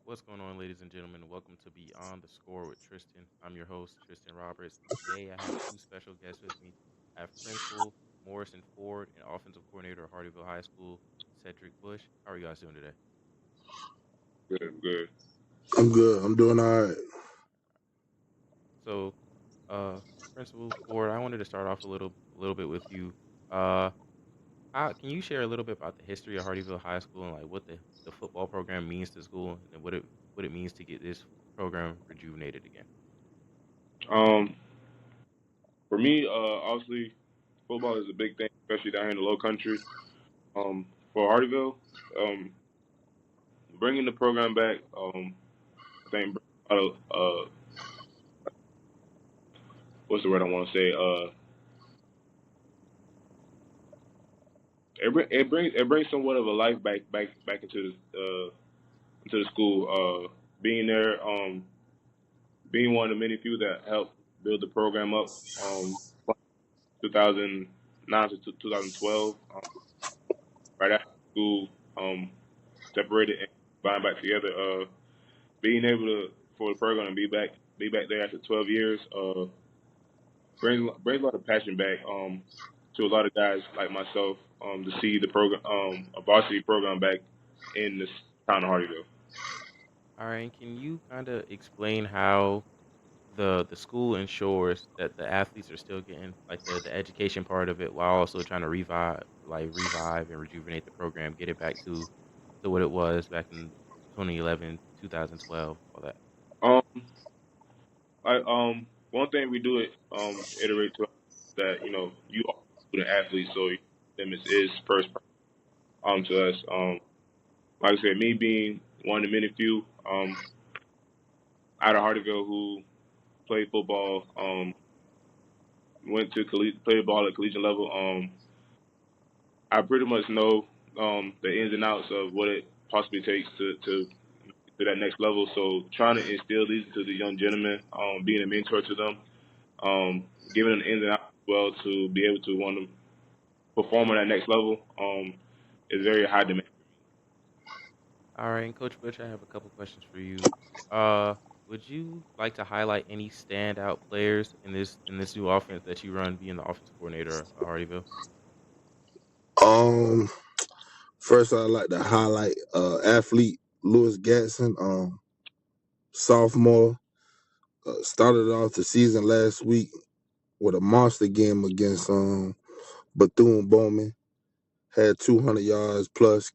What's going on, ladies and gentlemen? Welcome to Beyond the Score with Trystin. I'm your host, Trystin Roberts, and today I have two special guests with me. I have Principal Morrison-Ford and Offensive Coordinator at Hardeeville High School, Cedric Bush. How are you guys doing today? Good, good. I'm good. I'm doing all right. So, uh, Principal Ford, I wanted to start off a little bit with you. Uh, can you share a little bit about the history of Hardeeville High School and like what the football program means to school and what it means to get this program rejuvenated again? Um, for me, obviously, football is a big thing, especially down here in the Low Country. For Hardeeville, um, bringing the program back, I think what's the word I want to say? It brings somewhat of a life back into the school. Being there, being one of the many few that helped build the program up, 2009 to 2012, right after school. Separated and combined back together. Being able to for the program to be back there after 12 years, brings a lot of passion back to a lot of guys like myself to see the program a varsity program back in this town of Hardeeville. All right, and can you kind of explain how the school ensures that the athletes are still getting like the education part of it while also trying to revive and rejuvenate the program, get it back to what it was back in 2011, 2012, all that. Um, I one thing we do it iterate to that you are a student athlete, so them is first to us. Like I said, me being one of the many few out of Hardeeville who played football, went to played ball at collegiate level. I pretty much know the ins and outs of what it possibly takes to that next level. So trying to instill these to the young gentlemen, being a mentor to them, giving them the ins and outs as well to be able to want to perform on that next level, is very high demand. All right, and Coach Butch, I have a couple questions for you. Uh, would you like to highlight any standout players in this new offense that you run, being the offensive coordinator at Hardyville? Um, First I'd like to highlight athlete Lewis Gatson, sophomore. Started off the season last week with a monster game against Bethune Bowman. Had 200 yards plus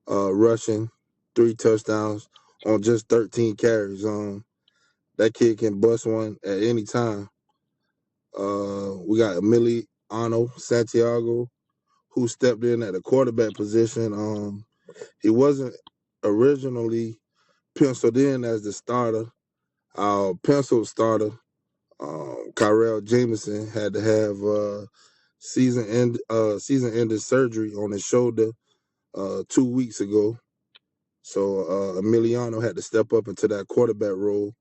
rushing, 3 touchdowns on just 13 carries. That kid can bust one at any time. We got Emiliano Santiago, who stepped in at the quarterback position. He wasn't originally penciled in as the starter. Our penciled starter, Kyrell Jameson, had to have season-ending surgery on his shoulder 2 weeks ago. So Emiliano had to step up into that quarterback role.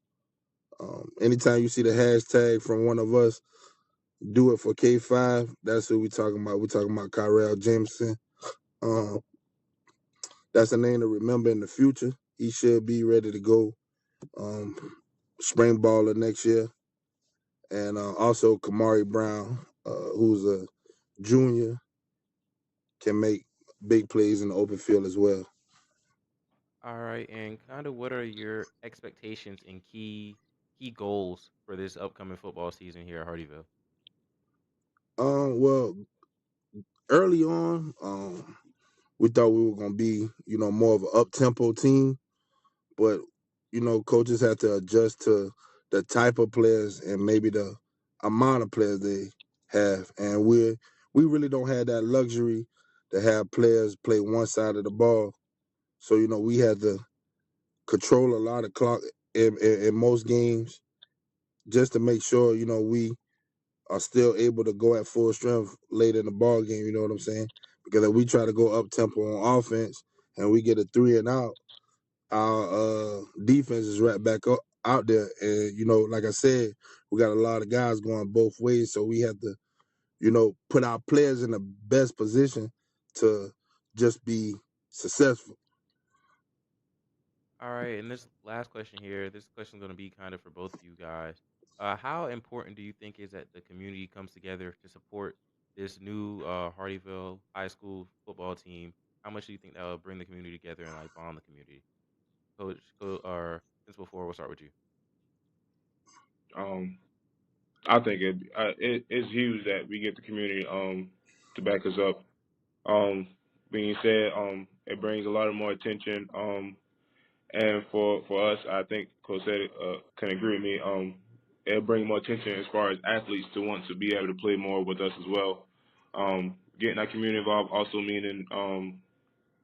Anytime you see the hashtag from one of us, do it for K5. That's who we talking about. We talking about Kyrell Jameson. Um, that's a name to remember in the future. He should be ready to go um, spring baller next year. And also Kamari Brown, who's a junior, can make big plays in the open field as well. All right, and kind of what are your expectations and key goals for this upcoming football season here at Hardyville? Well, early on, we thought we were gonna be, more of an up tempo team, but coaches have to adjust to the type of players and maybe the amount of players they have, and we really don't have that luxury to have players play one side of the ball. So we had to control a lot of clock in most games just to make sure we are still able to go at full strength late in the ball game. You know what I'm saying? Because if we try to go up tempo on offense and we get a 3-and-out, our defense is right back up out there. And like I said, we got a lot of guys going both ways, so we have to put our players in the best position to just be successful. All right, and this last question here, this question is going to be kind of for both of you guys. How important do you think is that the community comes together to support this new Hardeeville High School football team? How much do you think that will bring the community together and like bond the community? Or Principal Four, we'll start with you. Um, I think it's huge that we get the community to back us up. Being said, it brings a lot of more attention. And for us, I think Coach said can agree with me. It'll bring more attention as far as athletes to want to be able to play more with us as well. Getting our community involved also meaning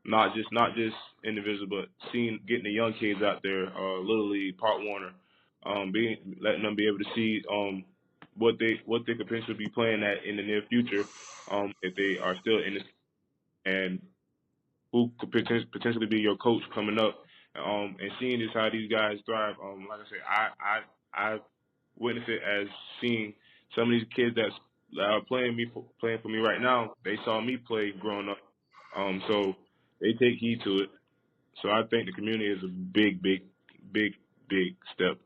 not just individuals, but getting the young kids out there, Little League, Part Warner, being letting them be able to see what they could potentially be playing at in the near future, if they are still in this, and who could potentially be your coach coming up, and seeing just how these guys thrive. Like I said, I witness it as seeing some of these kids that are playing for me right now. They saw me play growing up, so they take heed to it. So I think the community is a big, big step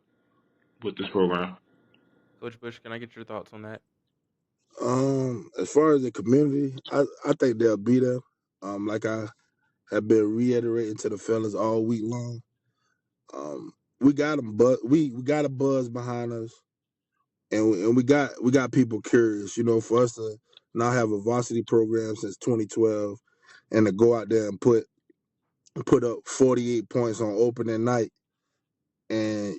with this program. Coach Bush, can I get your thoughts on that? As far as the community, I think they'll be there. Like I have been reiterating to the fellas all week long. We got them, but we got a buzz behind us, and we got people curious. For us to now have a varsity program since 2012, and to go out there and put up 48 points on opening night, and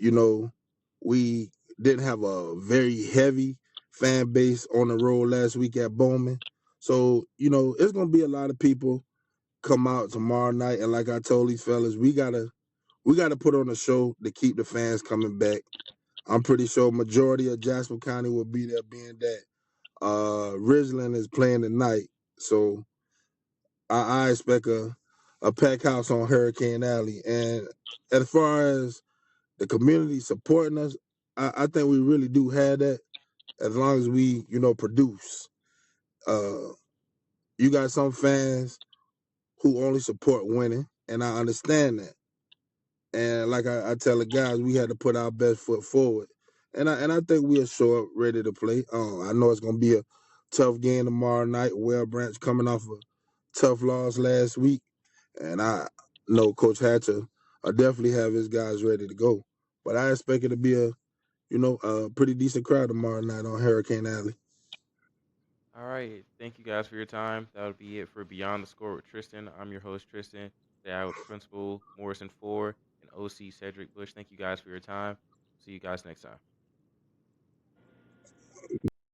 we didn't have a very heavy fan base on the road last week at Bowman. So it's gonna be a lot of people come out tomorrow night, and like I told these fellas, we gotta put on a show to keep the fans coming back. I'm pretty sure majority of Jasper County will be there, being that Ridgeland is playing tonight. So I expect a pack house on Hurricane Alley. And as far as the community supporting us, I think we really do have that, as long as we produce. Uh, you got some fans who only support winning, and I understand that. And like I tell the guys, we had to put our best foot forward, and I think we'll show up ready to play. I know it's gonna be a tough game tomorrow night. Well Branch coming off a tough loss last week, and I know Coach Hatcher will definitely have his guys ready to go. But I expect it to be a pretty decent crowd tomorrow night on Hurricane Alley. All right. Thank you guys for your time. That would be it for Beyond the Score with Tristan. I'm your host, Tristan. Today I with Principal Morrison-Ford and OC Cedric Bush. Thank you guys for your time. See you guys next time.